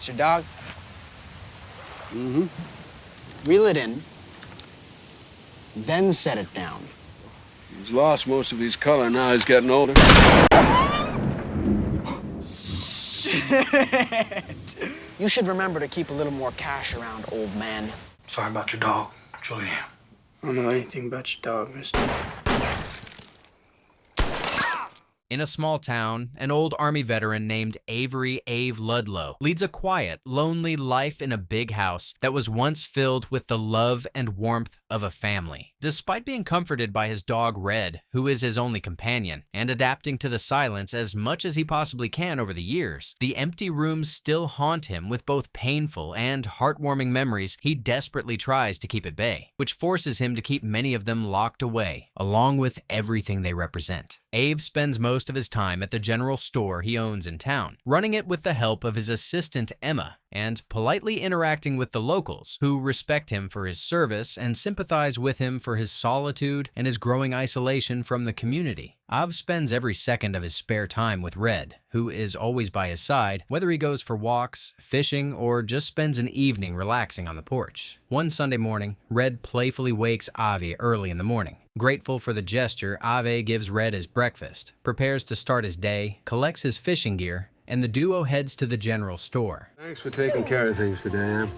It's your dog? Mm-hmm. Reel it in, then set it down. He's lost most of his color now he's getting older. Shit! You should remember to keep a little more cash around, old man. Sorry about your dog, Julie. I don't know anything about your dog, mister. In a small town, an old Army veteran named Avery Ludlow leads a quiet, lonely life in a big house that was once filled with the love and warmth of a family. Despite being comforted by his dog Red, who is his only companion, and adapting to the silence as much as he possibly can over the years, the empty rooms still haunt him with both painful and heartwarming memories he desperately tries to keep at bay, which forces him to keep many of them locked away, along with everything they represent. Ave spends most of his time at the general store he owns in town, running it with the help of his assistant Emma, and politely interacting with the locals, who respect him for his service and sympathize with him for his solitude and his growing isolation from the community. Av spends every second of his spare time with Red, who is always by his side, whether he goes for walks, fishing, or just spends an evening relaxing on the porch. One Sunday morning, Red playfully wakes Avi early in the morning. Grateful for the gesture, Ave gives Red his breakfast, prepares to start his day, collects his fishing gear, and the duo heads to the general store. Thanks for taking care of things today, Em.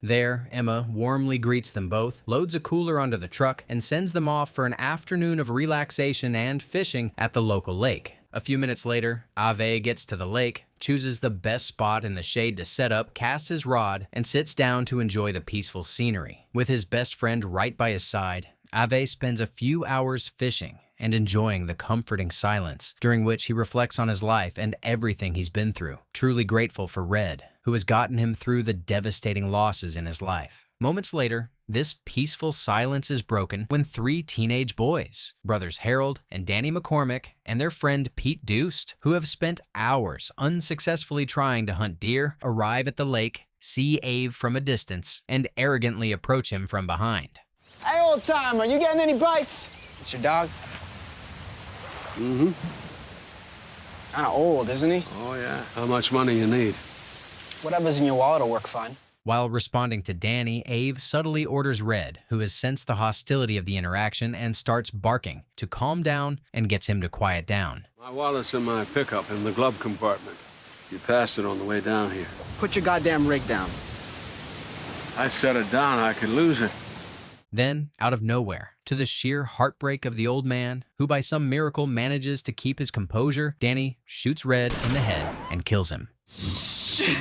There, Emma warmly greets them both, loads a cooler onto the truck, and sends them off for an afternoon of relaxation and fishing at the local lake. A few minutes later, Ave gets to the lake, chooses the best spot in the shade to set up, casts his rod, and sits down to enjoy the peaceful scenery. With his best friend right by his side, Ave spends a few hours fishing and enjoying the comforting silence, during which he reflects on his life and everything he's been through, truly grateful for Red, who has gotten him through the devastating losses in his life. Moments later, this peaceful silence is broken when three teenage boys, brothers Harold and Danny McCormick, and their friend Pete Deuced, who have spent hours unsuccessfully trying to hunt deer, arrive at the lake, see Ave from a distance, and arrogantly approach him from behind. Hey, old timer, you getting any bites? It's your dog? Mm-hmm. Kinda old, isn't he? Oh, yeah. How much money you need? Whatever's in your wallet will work fine. While responding to Danny, Ave subtly orders Red, who has sensed the hostility of the interaction and starts barking, to calm down and gets him to quiet down. My wallet's in my pickup in the glove compartment. You passed it on the way down here. Put your goddamn rig down. I set it down, I could lose it. Then, out of nowhere, to the sheer heartbreak of the old man, who by some miracle manages to keep his composure, Danny shoots Red in the head and kills him. Shit!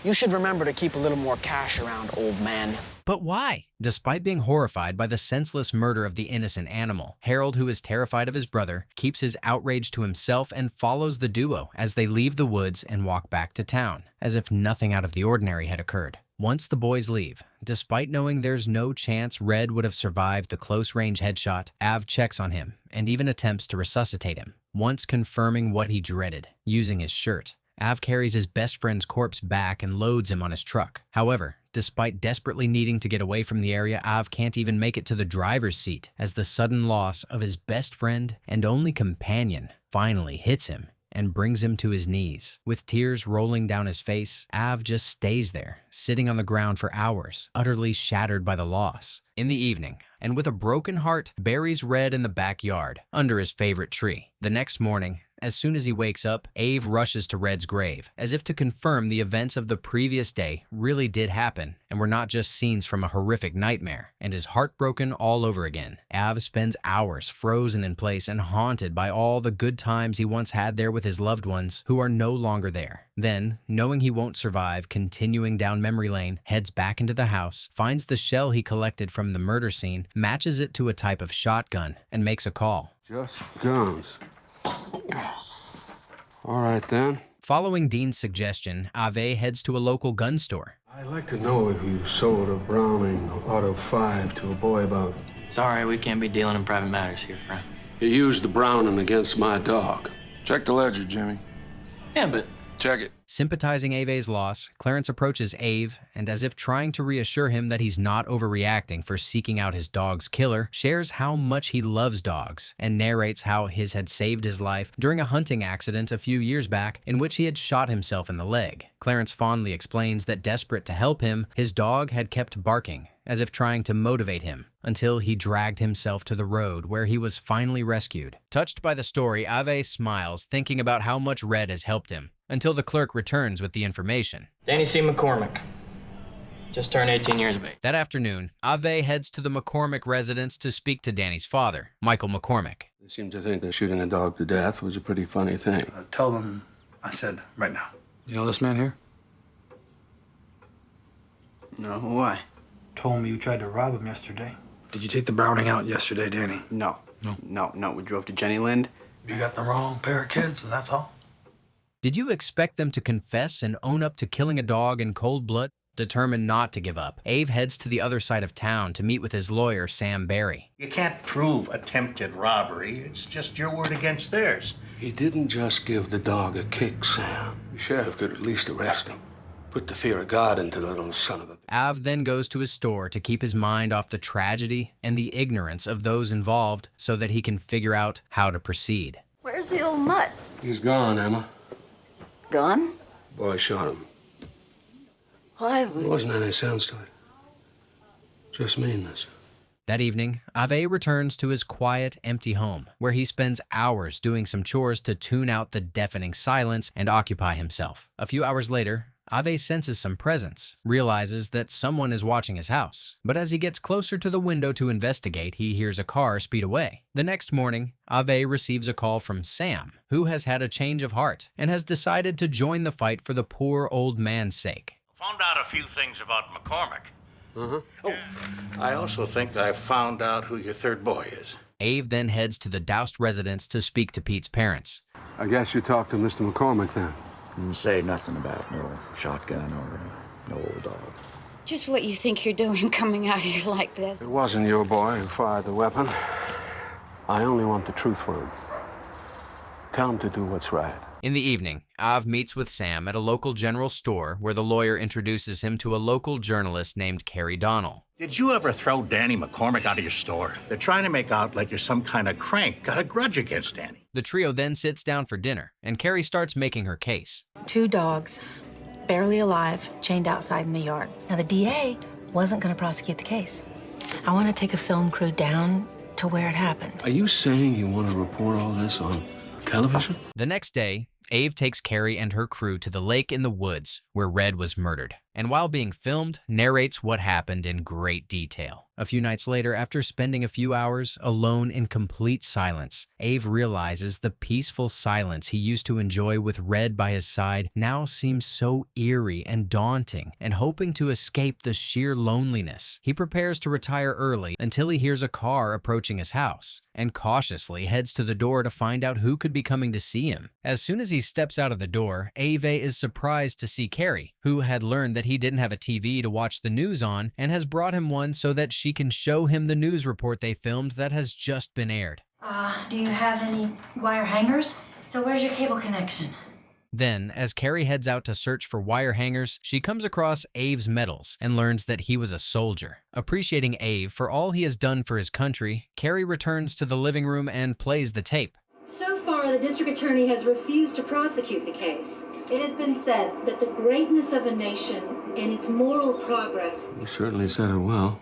You should remember to keep a little more cash around, old man. But why? Despite being horrified by the senseless murder of the innocent animal, Harold, who is terrified of his brother, keeps his outrage to himself and follows the duo as they leave the woods and walk back to town, as if nothing out of the ordinary had occurred. Once the boys leave, despite knowing there's no chance Red would have survived the close-range headshot, Av checks on him and even attempts to resuscitate him, once confirming what he dreaded, using his shirt. Av carries his best friend's corpse back and loads him on his truck. However, despite desperately needing to get away from the area, Av can't even make it to the driver's seat as the sudden loss of his best friend and only companion finally hits him and brings him to his knees. With tears rolling down his face, Av just stays there, sitting on the ground for hours, utterly shattered by the loss. In the evening, and with a broken heart, buries Red in the backyard, under his favorite tree. The next morning, as soon as he wakes up, Ave rushes to Red's grave, as if to confirm the events of the previous day really did happen and were not just scenes from a horrific nightmare, and is heartbroken all over again. Av spends hours frozen in place and haunted by all the good times he once had there with his loved ones who are no longer there. Then, knowing he won't survive, continuing down memory lane, heads back into the house, finds the shell he collected from the murder scene, matches it to a type of shotgun, and makes a call. Just guns. All right, then. Following Dean's suggestion, Ave heads to a local gun store. I'd like to know if you sold a Browning Auto 5 to a boy about... Sorry, we can't be dealing in private matters here, friend. You used the Browning against my dog. Check the ledger, Jimmy. Yeah, but Check it. Sympathizing Ave's loss, Clarence approaches Ave and, as if trying to reassure him that he's not overreacting for seeking out his dog's killer, shares how much he loves dogs and narrates how his had saved his life during a hunting accident a few years back in which he had shot himself in the leg. Clarence fondly explains that, desperate to help him, his dog had kept barking, as if trying to motivate him, until he dragged himself to the road where he was finally rescued. Touched by the story, Ave smiles, thinking about how much Red has helped him, until the clerk returns with the information. Danny C. McCormick. Just turned 18 years of age. That afternoon, Ave heads to the McCormick residence to speak to Danny's father, Michael McCormick. They seem to think that shooting a dog to death was a pretty funny thing. Tell them I said right now. You know this man here? No, why? Told me you tried to rob him yesterday. Did you take the Browning out yesterday, Danny? No. No. We drove to Jenny Lind. You got the wrong pair of kids, and that's all. Did you expect them to confess and own up to killing a dog in cold blood? Determined not to give up, Ave heads to the other side of town to meet with his lawyer, Sam Barry. You can't prove attempted robbery. It's just your word against theirs. He didn't just give the dog a kick, Sam. The sheriff could at least arrest him. Put the fear of God into the little son of a... Av then goes to his store to keep his mind off the tragedy and the ignorance of those involved so that he can figure out how to proceed. Where's the old mutt? He's gone, Emma. Gone? Boy shot him. Why There would... wasn't any sense to it. Just meanness. That evening, Ave returns to his quiet, empty home, where he spends hours doing some chores to tune out the deafening silence and occupy himself. A few hours later, Ave senses some presence, realizes that someone is watching his house. But as he gets closer to the window to investigate, he hears a car speed away. The next morning, Ave receives a call from Sam, who has had a change of heart and has decided to join the fight for the poor old man's sake. Found out a few things about McCormick. Oh, I also think I found out who your third boy is. Ave then heads to the doused residence to speak to Pete's parents. I guess you talked to Mr. McCormick then. Didn't say nothing about no shotgun or no old dog. Just what you think you're doing coming out here like this. It wasn't your boy who fired the weapon. I only want the truth for him. Tell him to do what's right. In the evening, Av meets with Sam at a local general store where the lawyer introduces him to a local journalist named Carrie Donnell. Did you ever throw Danny McCormick out of your store? They're trying to make out like you're some kind of crank. Got a grudge against Danny. The trio then sits down for dinner, and Carrie starts making her case. 2 dogs, barely alive, chained outside in the yard. Now, the DA wasn't going to prosecute the case. I want to take a film crew down to where it happened. Are you saying you want to report all this on television? The next day, Ave takes Carrie and her crew to the lake in the woods where Red was murdered, and while being filmed, narrates what happened in great detail. A few nights later, after spending a few hours alone in complete silence, Ave realizes the peaceful silence he used to enjoy with Red by his side now seems so eerie and daunting, and hoping to escape the sheer loneliness, he prepares to retire early until he hears a car approaching his house, and cautiously heads to the door to find out who could be coming to see him. As soon as he steps out of the door, Ave is surprised to see Carrie, who had learned that he didn't have a TV to watch the news on and has brought him one so that she can show him the news report they filmed that has just been aired. Do you have any wire hangers? So where's your cable connection? Then, as Carrie heads out to search for wire hangers, she comes across Ave's medals and learns that he was a soldier. Appreciating Ave for all he has done for his country, Carrie returns to the living room and plays the tape. So far, the district attorney has refused to prosecute the case. It has been said that the greatness of a nation and its moral progress... You certainly said it well.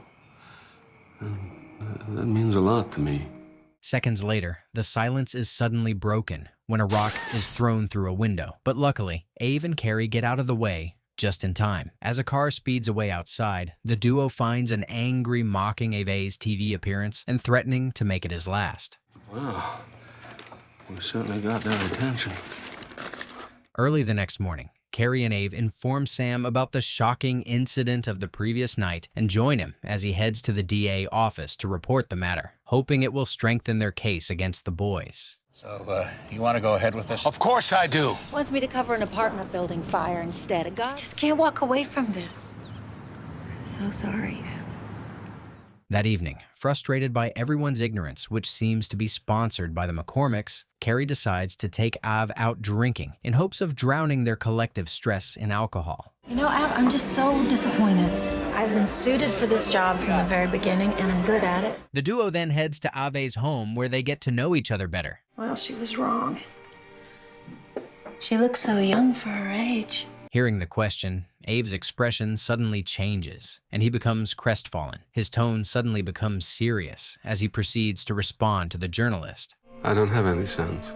That means a lot to me. Seconds later, the silence is suddenly broken when a rock is thrown through a window. But luckily, Ave and Carrie get out of the way just in time. As a car speeds away outside, the duo finds an angry mocking Ave's TV appearance and threatening to make it his last. Wow. We certainly got their attention. Early the next morning, Carrie and Ave inform Sam about the shocking incident of the previous night and join him as he heads to the DA office to report the matter, hoping it will strengthen their case against the boys. So, you want to go ahead with this? Of course I do. Wants me to cover an apartment building fire instead. A guy... Just can't walk away from this. So sorry. That evening, frustrated by everyone's ignorance, which seems to be sponsored by the McCormicks, Carrie decides to take Av out drinking in hopes of drowning their collective stress in alcohol. You know, Ab, I'm just so disappointed. I've been suited for this job from the very beginning, and I'm good at it. The duo then heads to Ave's home where they get to know each other better. Well, she was wrong. She looks so young for her age. Hearing the question, Ave's expression suddenly changes, and he becomes crestfallen. His tone suddenly becomes serious as he proceeds to respond to the journalist. I don't have any sons.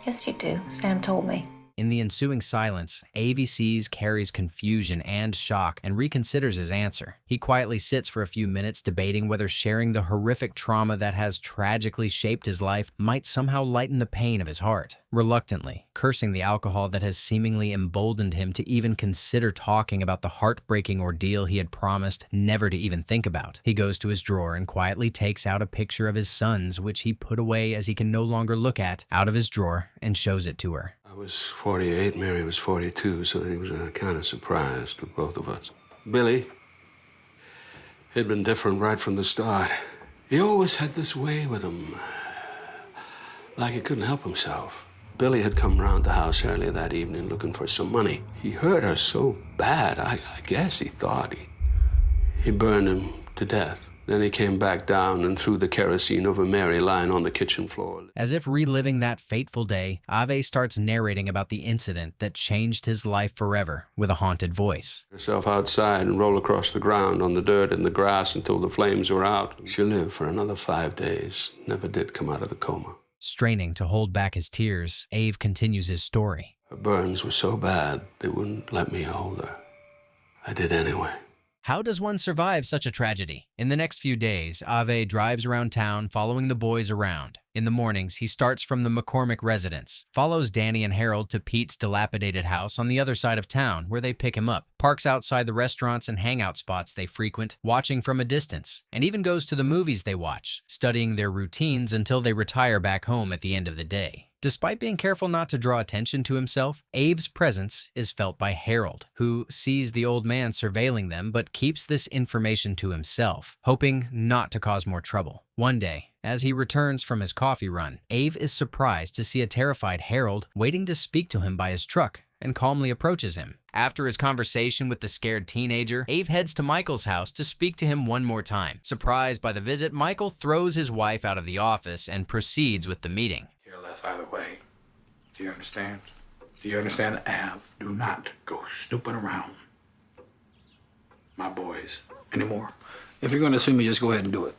Yes, you do. Sam told me. In the ensuing silence, Avey sees Carrie's confusion and shock and reconsiders his answer. He quietly sits for a few minutes debating whether sharing the horrific trauma that has tragically shaped his life might somehow lighten the pain of his heart. Reluctantly, cursing the alcohol that has seemingly emboldened him to even consider talking about the heartbreaking ordeal he had promised never to even think about, he goes to his drawer and quietly takes out a picture of his sons, which he put away as he can no longer look at, out of his drawer and shows it to her. I was 48, Mary was 42, so he was a kind of surprise to both of us. Billy, he'd been different right from the start. He always had this way with him, like he couldn't help himself. Billy had come round the house earlier that evening looking for some money. He hurt her so bad, I guess he thought he burned him to death. Then he came back down and threw the kerosene over Mary lying on the kitchen floor. As if reliving that fateful day, Ave starts narrating about the incident that changed his life forever with a haunted voice. Herself outside and roll across the ground on the dirt and the grass until the flames were out. She lived for another 5 days, never did come out of the coma. Straining to hold back his tears, Ave continues his story. Her burns were so bad, they wouldn't let me hold her. I did anyway. How does one survive such a tragedy? In the next few days, Ave drives around town following the boys around. In the mornings, he starts from the McCormick residence, follows Danny and Harold to Pete's dilapidated house on the other side of town where they pick him up, parks outside the restaurants and hangout spots they frequent, watching from a distance, and even goes to the movies they watch, studying their routines until they retire back home at the end of the day. Despite being careful not to draw attention to himself, Ave's presence is felt by Harold, who sees the old man surveilling them but keeps this information to himself, hoping not to cause more trouble. One day, as he returns from his coffee run, Ave is surprised to see a terrified Harold waiting to speak to him by his truck and calmly approaches him. After his conversation with the scared teenager, Ave heads to Michael's house to speak to him one more time. Surprised by the visit, Michael throws his wife out of the office and proceeds with the meeting. Either way. Do you understand? Do you understand, Av? Do not go snooping around my boys anymore. If you're going to sue me, just go ahead and do it.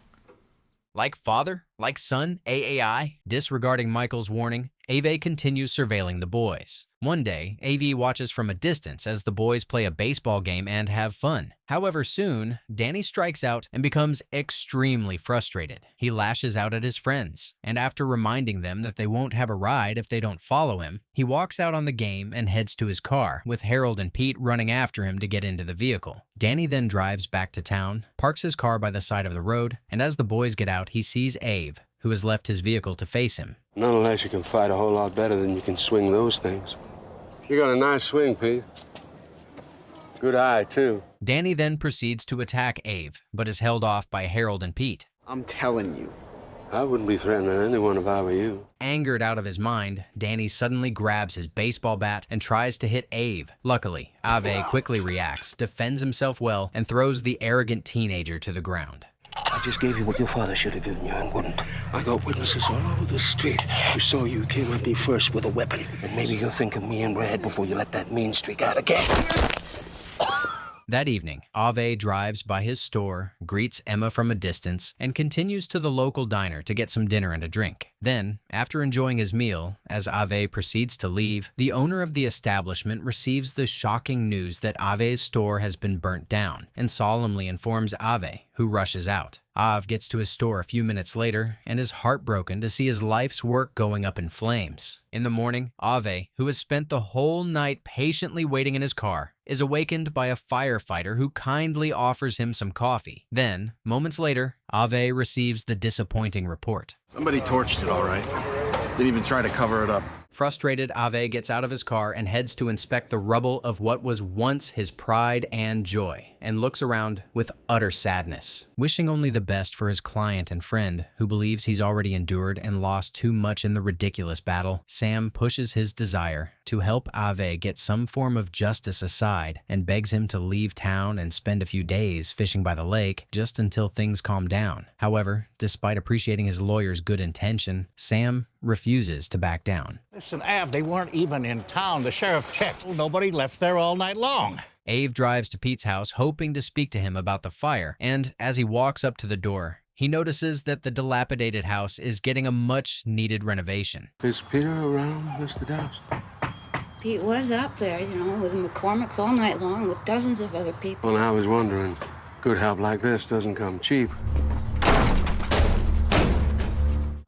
Like father, like son, AAI, disregarding Michael's warning, Ave continues surveilling the boys. One day, Ave watches from a distance as the boys play a baseball game and have fun. However, soon, Danny strikes out and becomes extremely frustrated. He lashes out at his friends, and after reminding them that they won't have a ride if they don't follow him, he walks out on the game and heads to his car, with Harold and Pete running after him to get into the vehicle. Danny then drives back to town, parks his car by the side of the road, and as the boys get out, he sees Ave, who has left his vehicle to face him. Not unless you can fight a whole lot better than you can swing those things. You got a nice swing, Pete. Good eye, too. Danny then proceeds to attack Ave, but is held off by Harold and Pete. I'm telling you. I wouldn't be threatening anyone if I were you. Angered out of his mind, Danny suddenly grabs his baseball bat and tries to hit Ave. Luckily, Ave quickly reacts, defends himself well, and throws the arrogant teenager to the ground. I just gave you what your father should have given you and wouldn't. I got witnesses all over the street who saw you came at me first with a weapon. And maybe you'll think of me in red before you let that mean streak out again. That evening, Ave drives by his store, greets Emma from a distance, and continues to the local diner to get some dinner and a drink. Then, after enjoying his meal, as Ave proceeds to leave, the owner of the establishment receives the shocking news that Ave's store has been burnt down and solemnly informs Ave, who rushes out. Ave gets to his store a few minutes later and is heartbroken to see his life's work going up in flames. In the morning, Ave, who has spent the whole night patiently waiting in his car, is awakened by a firefighter who kindly offers him some coffee. Then, moments later, Ave receives the disappointing report. Somebody torched it, all right. Didn't even try to cover it up. Frustrated, Ave gets out of his car and heads to inspect the rubble of what was once his pride and joy, and looks around with utter sadness. Wishing only the best for his client and friend, who believes he's already endured and lost too much in the ridiculous battle, Sam pushes his desire to help Ave get some form of justice aside and begs him to leave town and spend a few days fishing by the lake just until things calm down. However, despite appreciating his lawyer's good intention, Sam refuses to back down. Listen, Av, they weren't even in town. The sheriff checked. Nobody left there all night long. Ave drives to Pete's house hoping to speak to him about the fire, and as he walks up to the door, he notices that the dilapidated house is getting a much-needed renovation. Is Peter around, Mr. Doust? Pete was up there, with the McCormicks all night long with dozens of other people. Well, I was wondering, good help like this doesn't come cheap.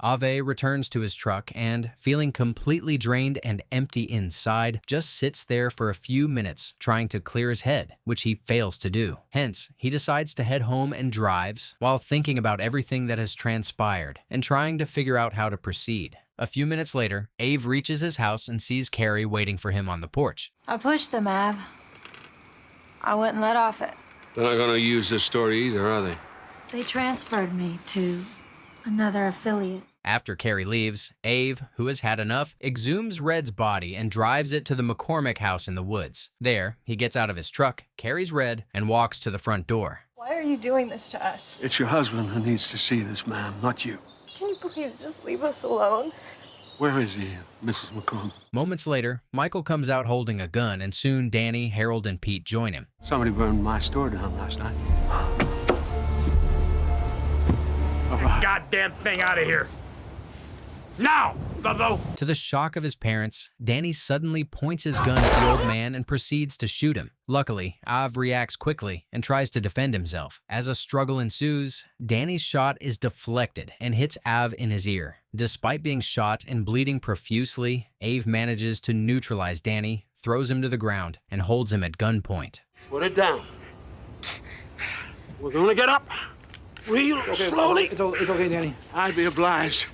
Ave returns to his truck and, feeling completely drained and empty inside, just sits there for a few minutes trying to clear his head, which he fails to do. Hence, he decides to head home and drives while thinking about everything that has transpired and trying to figure out how to proceed. A few minutes later, Ave reaches his house and sees Carrie waiting for him on the porch. I pushed them, Av. I wouldn't let off it. They're not going to use this story either, are they? They transferred me to another affiliate. After Carrie leaves, Ave, who has had enough, exhumes Red's body and drives it to the McCormick house in the woods. There, he gets out of his truck, carries Red, and walks to the front door. Why are you doing this to us? It's your husband who needs to see this man, not you. Can you please just leave us alone? Where is he, Mrs. McCormick? Moments later, Michael comes out holding a gun, and soon Danny, Harold, and Pete join him. Somebody burned my store down last night. Goddamn thing out of here. Now, Ludlow! To the shock of his parents, Danny suddenly points his gun at the old man and proceeds to shoot him. Luckily, Av reacts quickly and tries to defend himself. As a struggle ensues, Danny's shot is deflected and hits Av in his ear. Despite being shot and bleeding profusely, Ave manages to neutralize Danny, throws him to the ground, and holds him at gunpoint. Put it down. We're gonna get up. Real slowly. It's okay, Danny. I'd be obliged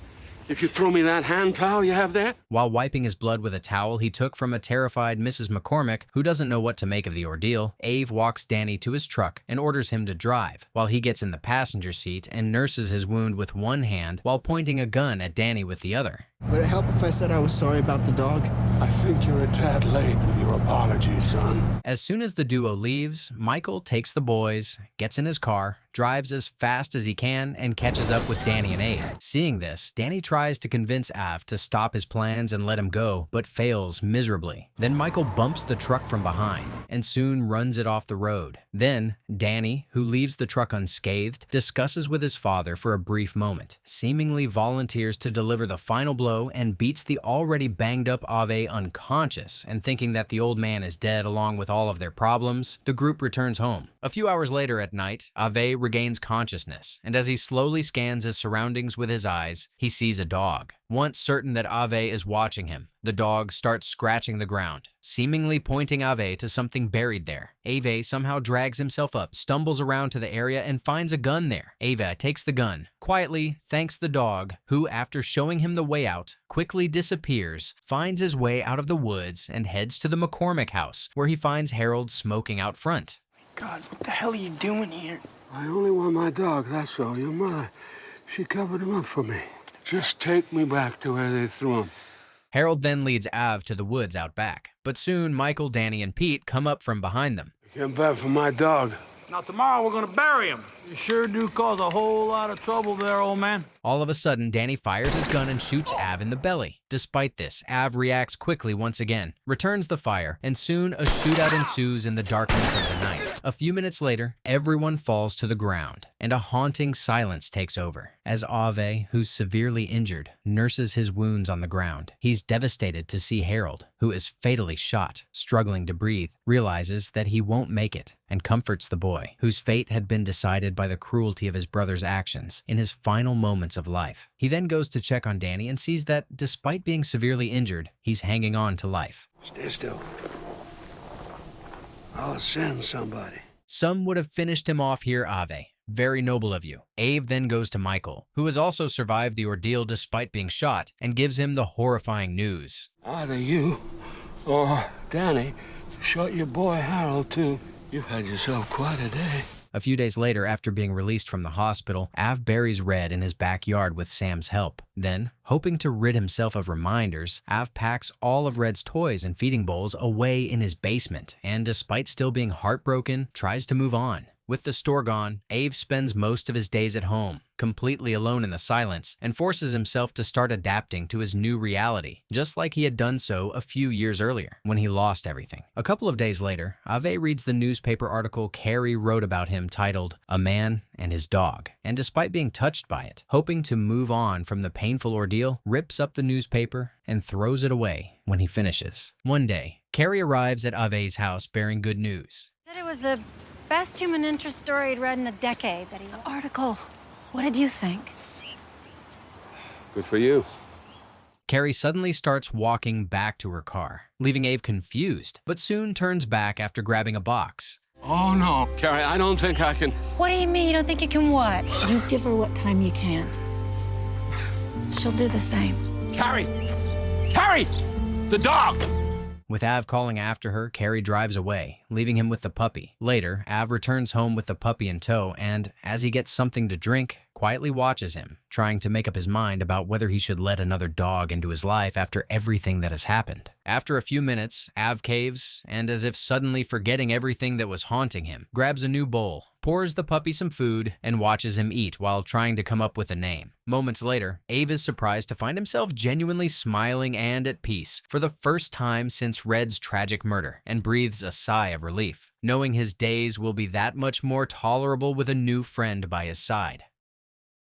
if you throw me that hand towel you have there. While wiping his blood with a towel he took from a terrified Mrs. McCormick, who doesn't know what to make of the ordeal, Ave walks Danny to his truck and orders him to drive, while he gets in the passenger seat and nurses his wound with one hand while pointing a gun at Danny with the other. Would it help if I said I was sorry about the dog? I think you're a tad late with your apology, son. As soon as the duo leaves, Michael takes the boys, gets in his car, drives as fast as he can, and catches up with Danny and Ave. Seeing this, Danny tries to convince Av to stop his plans and let him go, but fails miserably. Then Michael bumps the truck from behind and soon runs it off the road. Then, Danny, who leaves the truck unscathed, discusses with his father for a brief moment, seemingly volunteers to deliver the final blow and beats the already banged up Ave unconscious, and thinking that the old man is dead along with all of their problems, the group returns home. A few hours later at night, Ave regains consciousness, and as he slowly scans his surroundings with his eyes, he sees a dog. Once certain that Ave is watching him, the dog starts scratching the ground, seemingly pointing Ave to something buried there. Ave somehow drags himself up, stumbles around to the area, and finds a gun there. Ave takes the gun, quietly thanks the dog, who, after showing him the way out, quickly disappears, finds his way out of the woods, and heads to the McCormick house, where he finds Harold smoking out front. God, what the hell are you doing here? I only want my dog, that's all. Your mother, she covered him up for me. Just take me back to where they threw him. Harold then leads Av to the woods out back, but soon Michael, Danny, and Pete come up from behind them. I came back for my dog. Now tomorrow we're gonna bury him. You sure do cause a whole lot of trouble there, old man. All of a sudden, Danny fires his gun and shoots Av in the belly. Despite this, Av reacts quickly once again, returns the fire, and soon a shootout ensues in the darkness of the night. A few minutes later, everyone falls to the ground, and a haunting silence takes over. As Ave, who's severely injured, nurses his wounds on the ground, he's devastated to see Harold, who is fatally shot, struggling to breathe, realizes that he won't make it, and comforts the boy, whose fate had been decided by the cruelty of his brother's actions in his final moments of life. He then goes to check on Danny and sees that, despite being severely injured, he's hanging on to life. Stay still. I'll send somebody. Some would have finished him off here, Ave, Very noble of you. Ave then goes to Michael, who has also survived the ordeal despite being shot, and gives him the horrifying news. Either you or Danny shot your boy Harold, too. You've had yourself quite a day. A few days later, after being released from the hospital, Av buries Red in his backyard with Sam's help. Then, hoping to rid himself of reminders, Av packs all of Red's toys and feeding bowls away in his basement, and despite still being heartbroken, tries to move on. With the store gone, Ave spends most of his days at home, completely alone in the silence, and forces himself to start adapting to his new reality, just like he had done so a few years earlier, when he lost everything. A couple of days later, Ave reads the newspaper article Carrie wrote about him titled, "A Man and His Dog," and despite being touched by it, hoping to move on from the painful ordeal, rips up the newspaper and throws it away when he finishes. One day, Carrie arrives at Ave's house bearing good news. Said it was the best human interest story he'd read in a decade. That The article. What did you think? Good for you. Carrie suddenly starts walking back to her car, leaving Ave confused, but soon turns back after grabbing a box. Oh, no. Carrie, I don't think I can. What do you mean you don't think you can what? You give her what time you can. She'll do the same. Carrie! Carrie! The dog! With Av calling after her, Carrie drives away, leaving him with the puppy. Later, Av returns home with the puppy in tow and, as he gets something to drink, quietly watches him, trying to make up his mind about whether he should let another dog into his life after everything that has happened. After a few minutes, Av caves, and as if suddenly forgetting everything that was haunting him, grabs a new bowl, pours the puppy some food, and watches him eat while trying to come up with a name. Moments later, Ave is surprised to find himself genuinely smiling and at peace for the first time since Red's tragic murder, and breathes a sigh of relief, knowing his days will be that much more tolerable with a new friend by his side.